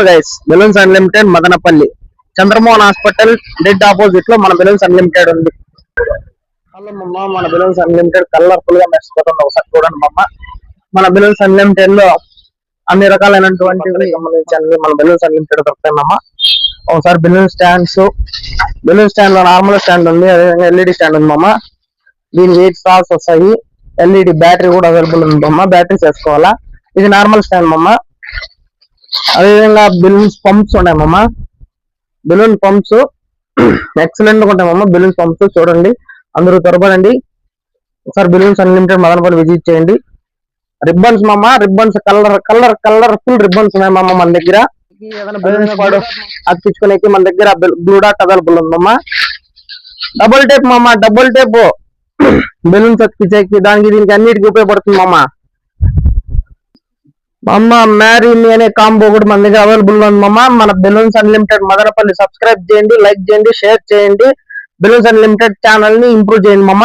Guys, balloons unlimited Madanapalle Chandramohan hospital dead opposite లో మన balloons unlimited ఉంది. హలో మమ్మ, మన బెలూన్స్ అన్లిమిటెడ్ కలర్ఫుల్ గా మెరిసిపోతుంది. ఒకసారి చూడండి మమ్మ. మన బెలూన్స్ అన్లిమిటెడ్ లో అన్ని రకాలైనటువంటి సంబంధించి అన్ని మన బెలూన్స్ అన్లిమిటెడ్ దొరుకుతాయి మమ్మ. ఒకసారి బెలూన్ స్టాండ్ లో నార్మల్ స్టాండ్ ఉంది, అదేవిధంగా ఎల్ఈడి స్టాండ్ ఉంది మమ్మ. దీని 8 స్టార్స్ వస్తాయి. ఎల్ఈడి బ్యాటరీ కూడా అవైలబుల్ ఉంది మమ్మ. బ్యాటరీ చేసుకోవాలా. ఇది నార్మల్ స్టాండ్ మమ్మ. అదేవిధంగా బెలూన్స్ పంప్స్ ఉన్నాయి మమ్మ. బెలూన్ పంప్స్ ఎక్సలెంట్ గా ఉంటాయి మమ్మ. బెలూన్స్ పంప్స్ చూడండి, అందరూ త్వరపడండి. ఒకసారి బెలూన్స్ అన్లిమిటెడ్ మదనపల్లి విజిట్ చేయండి. రిబ్బన్స్ మమ్మ, రిబ్బన్స్ కలర్ఫుల్ రిబ్బన్స్ ఉన్నాయి మమ్మ మన దగ్గర. అతికించుకునేకి మన దగ్గర బ్లూ డాట్ అవైలబుల్ ఉంది మమ్మ. డబుల్ టేప్ మమ్మ, డబుల్ టేప్ బెలూన్స్ అతికించేకి దానికి దీనికి అన్నిటికీ ఉపయోగపడుతుంది మమ్మ. మ్యారీ మీ అనే కాంబో కూడా మన దగ్గర అవైలబుల్ ఉంది మమ్మ. మన బెలూన్స్ అన్లిమిటెడ్ మదనపల్లి సబ్స్క్రైబ్ చేయండి, లైక్ చేయండి, షేర్ చేయండి. బెలూన్స్ అన్లిమిటెడ్ ఛానల్ ని ఇంప్రూవ్ చేయండి మమ్మ.